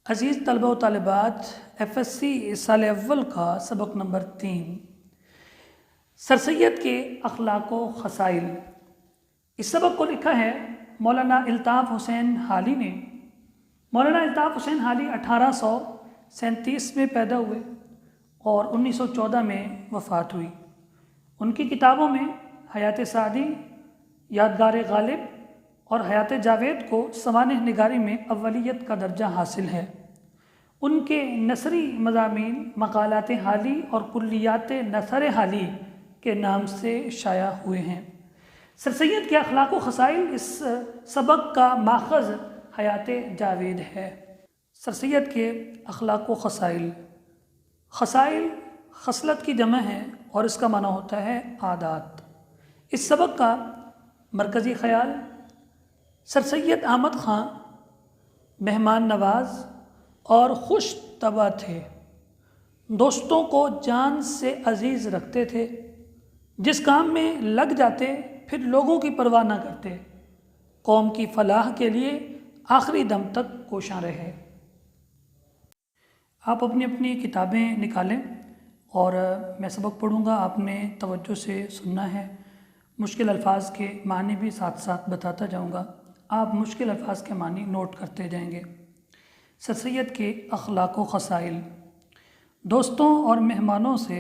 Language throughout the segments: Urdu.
عزیز طلبہ و طالبات، FSC سال اول کا سبق نمبر 3 سر سید کے اخلاق و خصائل۔ اس سبق کو لکھا ہے مولانا الطاف حسین حالی نے۔ مولانا الطاف حسین حالی 1837 میں پیدا ہوئے اور 1914 میں وفات ہوئی۔ ان کی کتابوں میں حیات سعدی، یادگار غالب اور حیات جاوید کو سوانح نگاری میں اولیت کا درجہ حاصل ہے۔ ان کے نثری مضامین مقالات حالی اور کلیات نثر حالی کے نام سے شائع ہوئے ہیں۔ سر سید کے اخلاق و خصائل اس سبق کا ماخذ حیات جاوید ہے۔ سر سید کے اخلاق و خصائل۔ خصائل خصلت کی جمع ہے اور اس کا معنی ہوتا ہے عادات۔ اس سبق کا مرکزی خیال: سر سید احمد خان مہمان نواز اور خوش طبع تھے، دوستوں کو جان سے عزیز رکھتے تھے، جس کام میں لگ جاتے پھر لوگوں کی پرواہ نہ کرتے، قوم کی فلاح کے لیے آخری دم تک کوشاں رہے۔ آپ اپنی اپنی کتابیں نکالیں اور میں سبق پڑھوں گا، آپ نے توجہ سے سننا ہے۔ مشکل الفاظ کے معنی بھی ساتھ ساتھ بتاتا جاؤں گا، آپ مشکل الفاظ کے معنی نوٹ کرتے جائیں گے۔ سر سید کے اخلاق و خصائل۔ دوستوں اور مہمانوں سے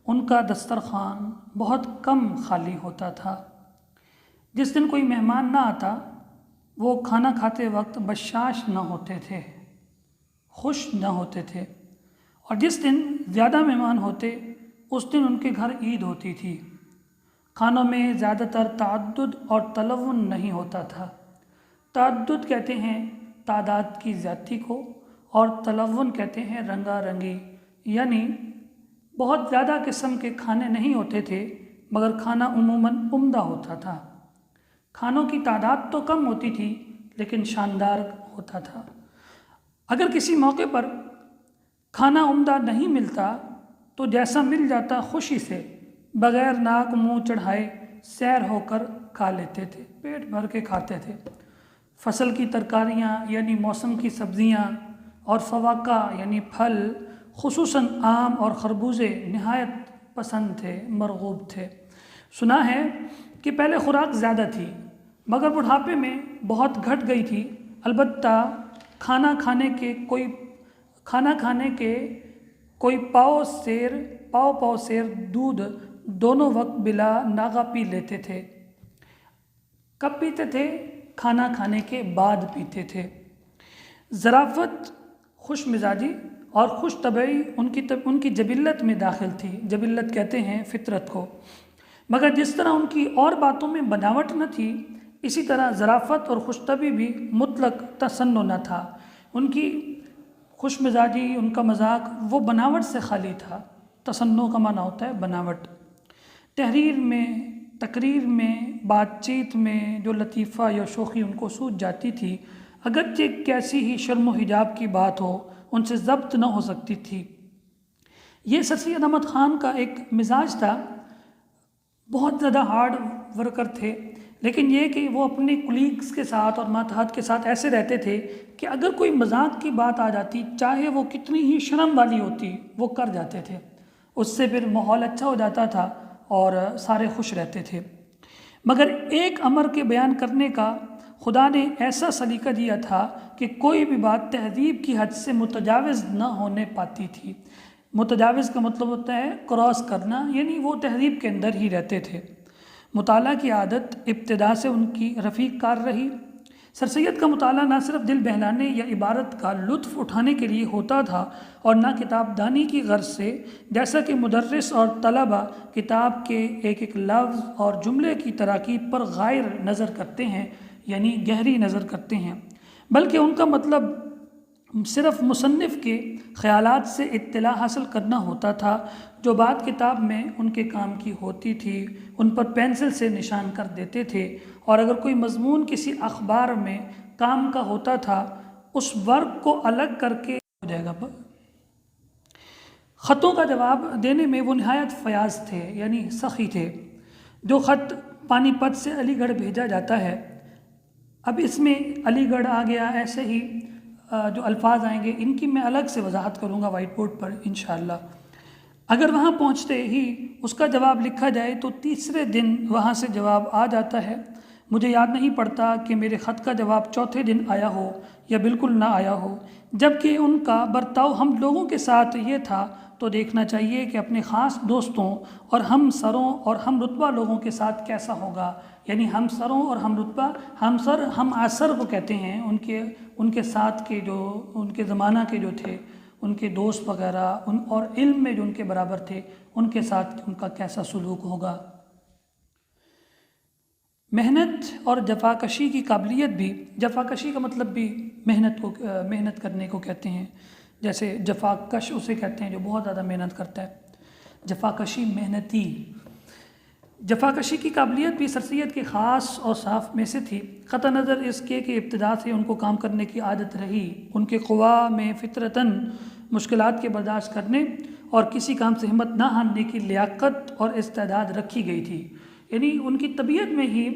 ان کا دسترخوان بہت کم خالی ہوتا تھا۔ جس دن کوئی مہمان نہ آتا وہ کھانا کھاتے وقت بشاش نہ ہوتے تھے، خوش نہ ہوتے تھے، اور جس دن زیادہ مہمان ہوتے اس دن ان کے گھر عید ہوتی تھی۔ کھانوں میں زیادہ تر تعدد اور تلون نہیں ہوتا تھا۔ تعدد کہتے ہیں تعداد کی زیادتی کو، اور تلون کہتے ہیں رنگا رنگی، یعنی بہت زیادہ قسم کے کھانے نہیں ہوتے تھے مگر کھانا عموماً عمدہ ہوتا تھا۔ کھانوں کی تعداد تو کم ہوتی تھی لیکن شاندار ہوتا تھا۔ اگر کسی موقع پر کھانا عمدہ نہیں ملتا تو جیسا مل جاتا خوشی سے بغیر ناک منہ چڑھائے سیر ہو کر کھا لیتے تھے، پیٹ بھر کے کھاتے تھے۔ فصل کی ترکاریاں یعنی موسم کی سبزیاں اور فواکہ یعنی پھل، خصوصاً آم اور خربوزے نہایت پسند تھے، مرغوب تھے۔ سنا ہے کہ پہلے خوراک زیادہ تھی مگر بڑھاپے میں بہت گھٹ گئی تھی، البتہ کھانا کھانے کے کوئی پاؤ سیر دودھ دونوں وقت بلا ناغہ پی لیتے تھے۔ کب پیتے تھے؟ کھانا کھانے کے بعد پیتے تھے۔ ظرافت، خوش مزاجی اور خوش طبعی ان کی جبلت میں داخل تھی۔ جبلت کہتے ہیں فطرت کو، مگر جس طرح ان کی اور باتوں میں بناوٹ نہ تھی اسی طرح ظرافت اور خوش طبعی بھی مطلق تصنع نہ تھا۔ ان کی خوش مزاجی، ان کا مذاق وہ بناوٹ سے خالی تھا۔ تصنع کا معنی ہوتا ہے بناوٹ۔ تحریر میں، تقریر میں، بات چیت میں جو لطیفہ یا شوخی ان کو سوجھ جاتی تھی، اگرچہ کیسی ہی شرم و حجاب کی بات ہو ان سے ضبط نہ ہو سکتی تھی۔ یہ سر سید احمد خان کا ایک مزاج تھا، بہت زیادہ ہارڈ ورکر تھے، لیکن یہ کہ وہ اپنے کولیگز کے ساتھ اور ماتحت کے ساتھ ایسے رہتے تھے کہ اگر کوئی مذاق کی بات آ جاتی چاہے وہ کتنی ہی شرم والی ہوتی وہ کر جاتے تھے، اس سے پھر ماحول اچھا ہو جاتا تھا اور سارے خوش رہتے تھے۔ مگر ایک امر کے بیان کرنے کا خدا نے ایسا سلیقہ دیا تھا کہ کوئی بھی بات تہذیب کی حد سے متجاوز نہ ہونے پاتی تھی۔ متجاوز کا مطلب ہوتا ہے کراس کرنا، یعنی وہ تہذیب کے اندر ہی رہتے تھے۔ مطالعہ کی عادت ابتدا سے ان کی رفیق کار رہی۔ سر سید کا مطالعہ نہ صرف دل بہلانے یا عبارت کا لطف اٹھانے کے لیے ہوتا تھا اور نہ کتاب دانی کی غرض سے، جیسا کہ مدرس اور طلبہ کتاب کے ایک ایک لفظ اور جملے کی تراکیب پر غائر نظر کرتے ہیں، یعنی گہری نظر کرتے ہیں، بلکہ ان کا مطلب صرف مصنف کے خیالات سے اطلاع حاصل کرنا ہوتا تھا، جو بات کتاب میں ان کے کام کی ہوتی تھی ان پر پینسل سے نشان کر دیتے تھے، اور اگر کوئی مضمون کسی اخبار میں کام کا ہوتا تھا اس ورق کو الگ کر کے ہو جائے گا۔ خطوں کا جواب دینے میں وہ نہایت فیاض تھے، یعنی سخی تھے۔ جو خط پانی پت سے علی گڑھ بھیجا جاتا ہے، اب اس میں علی گڑھ آ گیا، ایسے ہی جو الفاظ آئیں گے ان کی میں الگ سے وضاحت کروں گا وائٹ بورڈ پر انشاءاللہ۔ اگر وہاں پہنچتے ہی اس کا جواب لکھا جائے تو تیسرے دن وہاں سے جواب آ جاتا ہے۔ مجھے یاد نہیں پڑتا کہ میرے خط کا جواب چوتھے دن آیا ہو یا بالکل نہ آیا ہو، جبکہ ان کا برتاؤ ہم لوگوں کے ساتھ یہ تھا تو دیکھنا چاہیے کہ اپنے خاص دوستوں اور ہم سروں اور ہم رتبہ لوگوں کے ساتھ کیسا ہوگا۔ یعنی ہم سروں اور ہم رتبہ، ہم سر ہم عصر کو کہتے ہیں، ان کے ساتھ کے جو ان کے زمانہ کے جو تھے، ان کے دوست وغیرہ، اور علم میں جو ان کے برابر تھے ان کے ساتھ ان کا کیسا سلوک ہوگا۔ محنت اور جفاکشی کی قابلیت بھی، جفاکشی کا مطلب بھی محنت کرنے کو کہتے ہیں، جیسے جفاکش اسے کہتے ہیں جو بہت زیادہ محنت کرتا ہے، جفاکشی محنتی۔ جفاکشی کی قابلیت بھی سر سید کے خاص اور صاف میں سے تھی، قطع نظر اس کے کہ ابتدا سے ان کو کام کرنے کی عادت رہی۔ ان کے قوا میں فطرتاً مشکلات کے برداشت کرنے اور کسی کام سے ہمت نہ ہارنے کی لیاقت اور استعداد رکھی گئی تھی۔ یعنی ان کی طبیعت میں ہی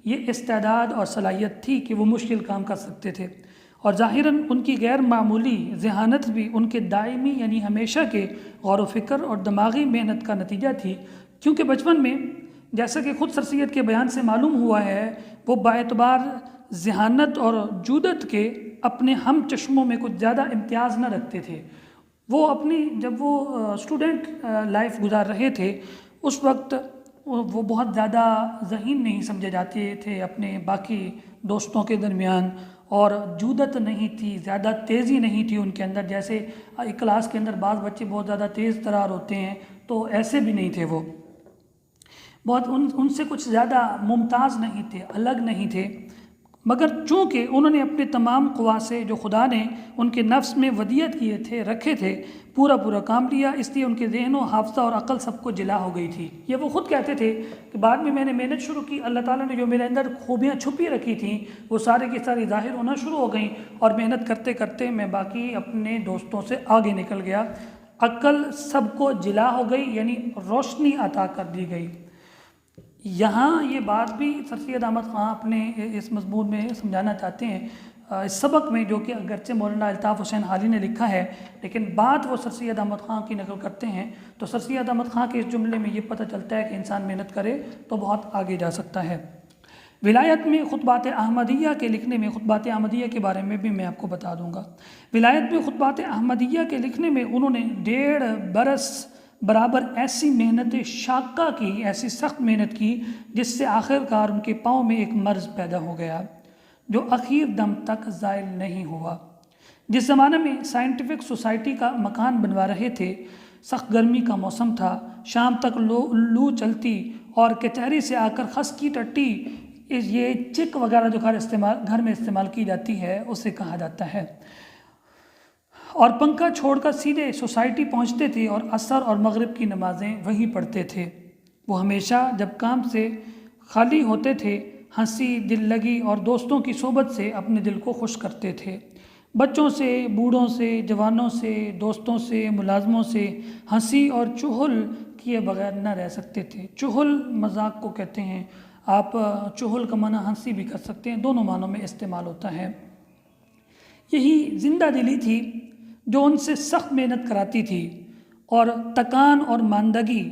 یہ استعداد اور صلاحیت تھی کہ وہ مشکل کام کر سکتے تھے، اور ظاہراً ان کی غیر معمولی ذہانت بھی ان کے دائمی یعنی ہمیشہ کے غور و فکر اور دماغی محنت کا نتیجہ تھی، کیونکہ بچپن میں جیسا کہ خود سر سید کے بیان سے معلوم ہوا ہے وہ باعتبار ذہانت اور جودت کے اپنے ہم چشموں میں کچھ زیادہ امتیاز نہ رکھتے تھے۔ وہ جب وہ اسٹوڈنٹ لائف گزار رہے تھے اس وقت وہ بہت زیادہ ذہین نہیں سمجھے جاتے تھے اپنے باقی دوستوں کے درمیان، اور جودت نہیں تھی، زیادہ تیزی نہیں تھی ان کے اندر، جیسے ایک کلاس کے اندر بعض بچے بہت زیادہ تیز ترار ہوتے ہیں تو ایسے بھی نہیں تھے، وہ بہت ان سے کچھ زیادہ ممتاز نہیں تھے، الگ نہیں تھے، مگر چونکہ انہوں نے اپنے تمام قوا سے جو خدا نے ان کے نفس میں ودیت رکھے تھے پورا کام لیا، اس لیے ان کے ذہن و حافظہ اور عقل سب کو جلا ہو گئی تھی۔ یہ وہ خود کہتے تھے کہ بعد میں نے محنت شروع کی، اللہ تعالیٰ نے جو میرے اندر خوبیاں چھپی رکھی تھیں وہ سارے کی ساری ظاہر ہونا شروع ہو گئیں، اور محنت کرتے کرتے میں باقی اپنے دوستوں سے آگے نکل گیا، عقل سب کو جلا ہو گئی، یعنی روشنی عطا کر دی گئی۔ یہاں یہ بات بھی سر سید احمد خاں اپنے اس مضمون میں سمجھانا چاہتے ہیں، اس سبق میں، جو کہ اگرچہ مولانا الطاف حسین حالی نے لکھا ہے لیکن بات وہ سر سید احمد خاں کی نقل کرتے ہیں، تو سر سید احمد خاں کے اس جملے میں یہ پتہ چلتا ہے کہ انسان محنت کرے تو بہت آگے جا سکتا ہے۔ ولایت میں خطبات احمدیہ کے لکھنے میں، خطبات احمدیہ کے بارے میں بھی میں آپ کو بتا دوں گا، ولایت میں خطبات احمدیہ کے لکھنے میں انہوں نے 1.5 برس برابر ایسی محنت شاقہ کی، ایسی سخت محنت کی جس سے آخرکار ان کے پاؤں میں ایک مرض پیدا ہو گیا جو اخیر دم تک زائل نہیں ہوا۔ جس زمانے میں سائنٹیفک سوسائٹی کا مکان بنوا رہے تھے، سخت گرمی کا موسم تھا، شام تک لو چلتی اور کچہری سے آ کر خس کی ٹٹی، یہ چک وغیرہ جو گھر میں استعمال کی جاتی ہے اسے کہا جاتا ہے، اور پنکھا چھوڑ کر سیدھے سوسائٹی پہنچتے تھے اور عصر اور مغرب کی نمازیں وہیں پڑھتے تھے۔ وہ ہمیشہ جب کام سے خالی ہوتے تھے ہنسی، دل لگی اور دوستوں کی صحبت سے اپنے دل کو خوش کرتے تھے۔ بچوں سے، بوڑھوں سے، جوانوں سے، دوستوں سے، ملازموں سے ہنسی اور چہل کیے بغیر نہ رہ سکتے تھے۔ چہل مذاق کو کہتے ہیں، آپ چہل کا معنی ہنسی بھی کر سکتے ہیں، دونوں معنوں میں استعمال ہوتا ہے۔ یہی زندہ دلی تھی جو ان سے سخت محنت کراتی تھی، اور تکان اور ماندگی،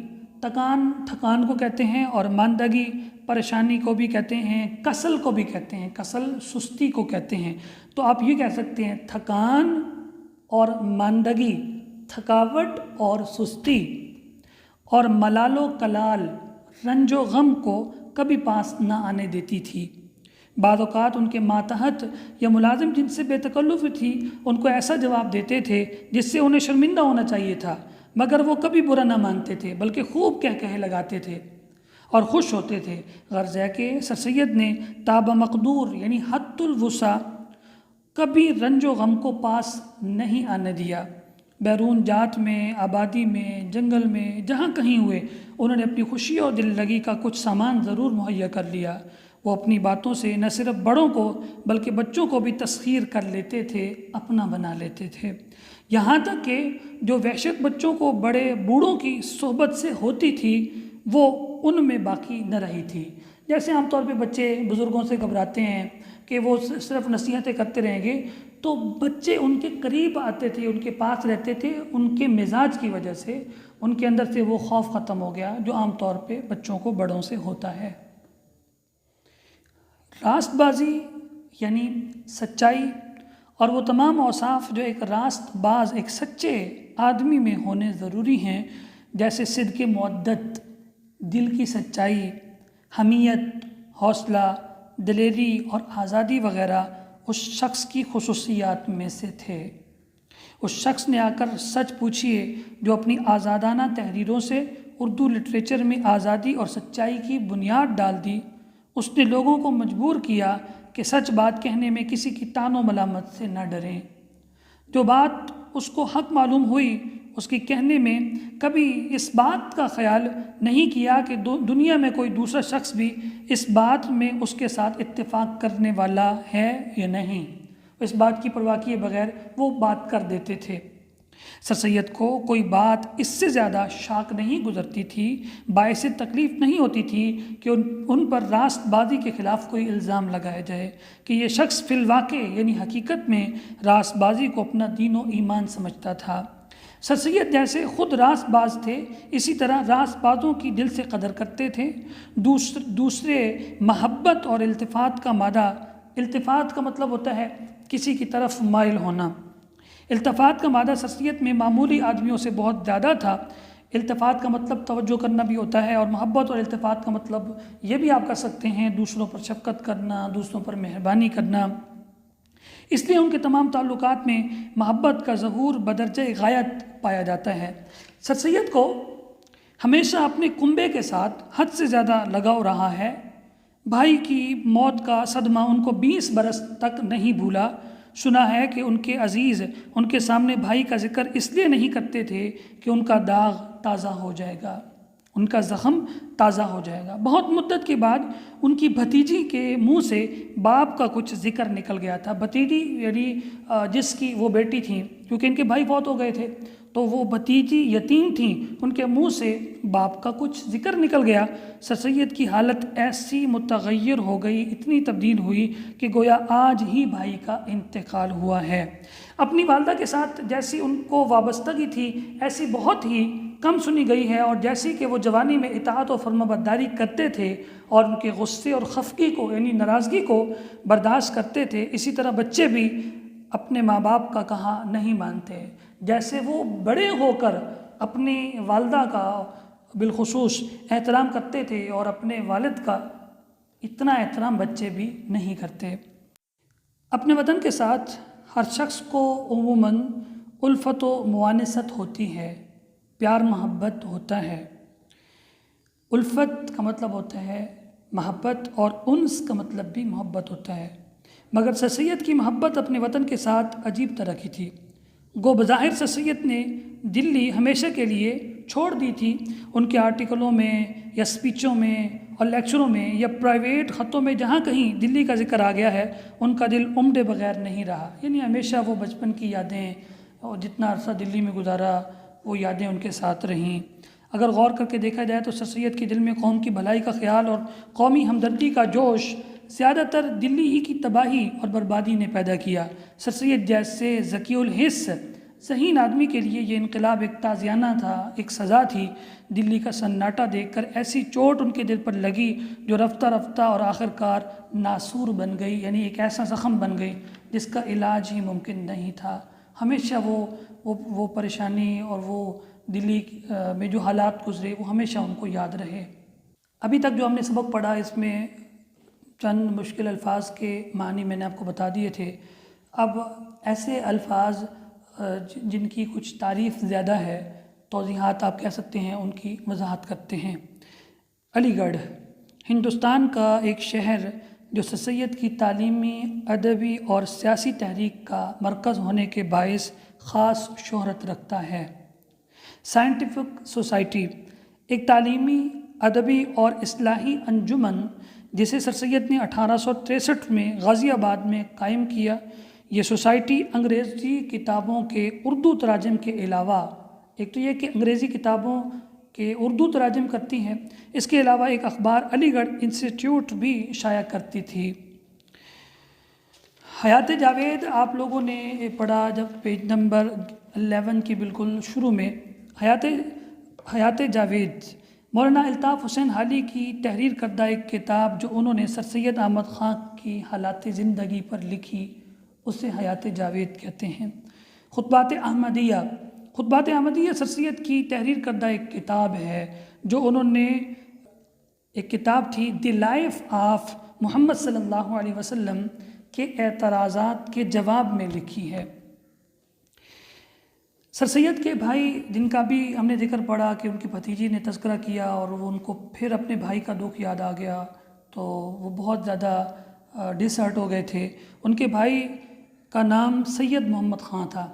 تھکان کو کہتے ہیں، اور ماندگی پریشانی کو بھی کہتے ہیں، کسل کو بھی کہتے ہیں، کسل سستی کو کہتے ہیں۔ تو آپ یہ کہہ سکتے ہیں تھکان اور ماندگی، تھکاوٹ اور سستی، اور ملال و کلال، رنج و غم کو کبھی پاس نہ آنے دیتی تھی۔ بعض اوقات ان کے ماتحت یا ملازم جن سے بے تکلف تھی ان کو ایسا جواب دیتے تھے جس سے انہیں شرمندہ ہونا چاہیے تھا، مگر وہ کبھی برا نہ مانتے تھے بلکہ خوب کہے لگاتے تھے اور خوش ہوتے تھے۔ غرض ہے کہ سر سید نے تاب مقدور یعنی حد الوسع کبھی رنج و غم کو پاس نہیں آنے دیا۔ بیرون جات میں، آبادی میں، جنگل میں، جہاں کہیں ہوئے انہوں نے اپنی خوشی اور دل لگی کا کچھ سامان ضرور مہیا کر لیا۔ وہ اپنی باتوں سے نہ صرف بڑوں کو بلکہ بچوں کو بھی تسخیر کر لیتے تھے، اپنا بنا لیتے تھے، یہاں تک کہ جو وحشت بچوں کو بڑے بوڑھوں کی صحبت سے ہوتی تھی وہ ان میں باقی نہ رہی تھی۔ جیسے عام طور پہ بچے بزرگوں سے گھبراتے ہیں کہ کہ وہ صرف نصیحتیں کرتے رہیں گے، تو بچے ان کے قریب آتے تھے، ان کے پاس رہتے تھے، ان کے مزاج کی وجہ سے ان کے اندر سے وہ خوف ختم ہو گیا جو عام طور پہ بچوں کو بڑوں سے ہوتا ہے۔ راست بازی یعنی سچائی اور وہ تمام اوصاف جو ایک راست باز، ایک سچے آدمی میں ہونے ضروری ہیں، جیسے صدق مودت، دل کی سچائی، حمیت، حوصلہ، دلیری اور آزادی وغیرہ اس شخص کی خصوصیات میں سے تھے۔ اس شخص نے آ کر سچ پوچھیے جو اپنی آزادانہ تحریروں سے اردو لٹریچر میں آزادی اور سچائی کی بنیاد ڈال دی۔ اس نے لوگوں کو مجبور کیا کہ سچ بات کہنے میں کسی کی طعن و ملامت سے نہ ڈریں۔ جو بات اس کو حق معلوم ہوئی، اس کی کہنے میں کبھی اس بات کا خیال نہیں کیا کہ دنیا میں کوئی دوسرا شخص بھی اس بات میں اس کے ساتھ اتفاق کرنے والا ہے یا نہیں۔ اس بات کی پرواہ کیے بغیر وہ بات کر دیتے تھے۔ سر سید کو کوئی بات اس سے زیادہ شاک نہیں گزرتی تھی، باعث تکلیف نہیں ہوتی تھی کہ ان پر راست بازی کے خلاف کوئی الزام لگایا جائے کہ یہ شخص فی الواقع یعنی حقیقت میں راست بازی کو اپنا دین و ایمان سمجھتا تھا۔ سر سید جیسے خود راست باز تھے، اسی طرح راست بازوں کی دل سے قدر کرتے تھے۔ دوسرے محبت اور التفات کا مادہ، التفات کا مطلب ہوتا ہے کسی کی طرف مائل ہونا، التفات کا مادہ سر سید میں معمولی آدمیوں سے بہت زیادہ تھا۔ التفات کا مطلب توجہ کرنا بھی ہوتا ہے، اور محبت اور التفات کا مطلب یہ بھی آپ کر سکتے ہیں دوسروں پر شفقت کرنا، دوسروں پر مہربانی کرنا۔ اس لیے ان کے تمام تعلقات میں محبت کا ظہور بدرجہ غایت پایا جاتا ہے۔ سر سید کو ہمیشہ اپنے کنبے کے ساتھ حد سے زیادہ لگاؤ رہا ہے۔ بھائی کی موت کا صدمہ ان کو 20 برس تک نہیں بھولا۔ سنا ہے کہ ان کے عزیز ان کے سامنے بھائی کا ذکر اس لیے نہیں کرتے تھے کہ ان کا داغ تازہ ہو جائے گا، ان کا زخم تازہ ہو جائے گا۔ بہت مدت کے بعد ان کی بھتیجی کے منہ سے باپ کا کچھ ذکر نکل گیا تھا۔ بھتیجی یعنی جس کی وہ بیٹی تھیں، کیونکہ ان کے بھائی فوت ہو گئے تھے، تو وہ بھتیجی یتیم تھیں، ان کے منہ سے باپ کا کچھ ذکر نکل گیا۔ سر سید کی حالت ایسی متغیر ہو گئی، اتنی تبدیل ہوئی کہ گویا آج ہی بھائی کا انتقال ہوا ہے۔ اپنی والدہ کے ساتھ جیسی ان کو وابستگی تھی ایسی بہت ہی کم سنی گئی ہے، اور جیسی کہ وہ جوانی میں اطاعت و فرمانبرداری کرتے تھے اور ان کے غصے اور خفگی کو یعنی ناراضگی کو برداشت کرتے تھے، اسی طرح بچے بھی اپنے ماں باپ کا کہا نہیں مانتے۔ جیسے وہ بڑے ہو کر اپنی والدہ کا بالخصوص احترام کرتے تھے، اور اپنے والد کا اتنا احترام بچے بھی نہیں کرتے۔ اپنے وطن کے ساتھ ہر شخص کو عموماً الفت و موانست ہوتی ہے، پیار محبت ہوتا ہے۔ الفت کا مطلب ہوتا ہے محبت، اور انس کا مطلب بھی محبت ہوتا ہے، مگر سر سید کی محبت اپنے وطن کے ساتھ عجیب طرح کی تھی۔ گو بظاہر سر سید نے دلی ہمیشہ کے لیے چھوڑ دی تھی۔ ان کے آرٹیکلوں میں یا سپیچوں میں اور لیکچروں میں یا پرائیویٹ خطوں میں جہاں کہیں دلی کا ذکر آ گیا ہے، ان کا دل عمڈے بغیر نہیں رہا، یعنی ہمیشہ وہ بچپن کی یادیں اور جتنا عرصہ دلی میں گزارا وہ یادیں ان کے ساتھ رہیں۔ اگر غور کر کے دیکھا جائے تو سر سید کے دل میں قوم کی بھلائی کا خیال اور قومی ہمدردی کا جوش زیادہ تر دلی ہی کی تباہی اور بربادی نے پیدا کیا۔ سر سید جیسے ذکی الحس ذہین آدمی کے لیے یہ انقلاب ایک تازیانہ تھا، ایک سزا تھی۔ دلی کا سناٹا دیکھ کر ایسی چوٹ ان کے دل پر لگی جو رفتہ رفتہ اور آخر کار ناسور بن گئی، یعنی ایک ایسا زخم بن گئی جس کا علاج ہی ممکن نہیں تھا۔ ہمیشہ وہ پریشانی اور وہ دلی میں جو حالات گزرے وہ ہمیشہ ان کو یاد رہے۔ ابھی تک جو ہم نے سبق پڑھا اس میں چند مشکل الفاظ کے معنی میں نے آپ کو بتا دیے تھے۔ اب ایسے الفاظ جن کی کچھ تعریف زیادہ ہے، توضیحات آپ کہہ سکتے ہیں، ان کی وضاحت کرتے ہیں۔ علی گڑھ ہندوستان کا ایک شہر جو سر سید کی تعلیمی، ادبی اور سیاسی تحریک کا مرکز ہونے کے باعث خاص شہرت رکھتا ہے۔ سائنٹیفک سوسائٹی ایک تعلیمی، ادبی اور اصلاحی انجمن جسے سر سید نے 1863 میں غازی آباد میں قائم کیا۔ یہ سوسائٹی انگریزی کتابوں کے اردو تراجم کے علاوہ، ایک تو یہ کہ انگریزی کتابوں کے اردو تراجم کرتی ہے، اس کے علاوہ ایک اخبار علی گڑھ انسٹیٹیوٹ بھی شائع کرتی تھی۔ حیات جاوید آپ لوگوں نے پڑھا جب پیج نمبر 11 کی بالکل شروع میں، حیات جاوید مولانا الطاف حسین حالی کی تحریر کردہ ایک کتاب جو انہوں نے سر سید احمد خان کی حالات زندگی پر لکھی، اسے حیات جاوید کہتے ہیں۔ خطبات احمدیہ سر سید کی تحریر کردہ ایک کتاب ہے جو انہوں نے، ایک کتاب تھی دی لائف آف محمد صلی اللہ علیہ وسلم کے اعتراضات کے جواب میں لکھی ہے۔ سر سید کے بھائی جن کا بھی ہم نے ذکر پڑھا کہ ان کی بھتیجی نے تذکرہ کیا اور وہ ان کو پھر اپنے بھائی کا دکھ یاد آ گیا تو وہ بہت زیادہ ڈس ہرٹ ہو گئے تھے۔ ان کے بھائی کا نام سید محمد خان تھا،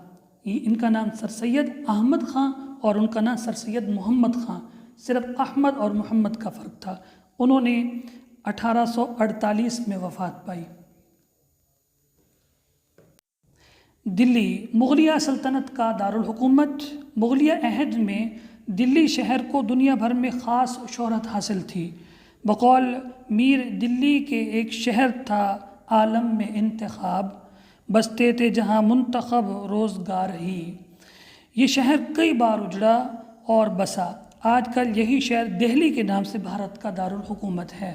ان کا نام سر سید احمد خان اور ان کا نام سر سید محمد خان، صرف احمد اور محمد کا فرق تھا۔ انہوں نے 1848 میں وفات پائی۔ دلی مغلیہ سلطنت کا دارالحکومت، مغلیہ عہد میں دلی شہر کو دنیا بھر میں خاص شہرت حاصل تھی۔ بقول میر دلی کے ایک شہر تھا عالم میں انتخاب، بستے تھے جہاں منتخب روزگار ہی۔ یہ شہر کئی بار اجڑا اور بسا، آج کل یہی شہر دہلی کے نام سے بھارت کا دارالحکومت ہے۔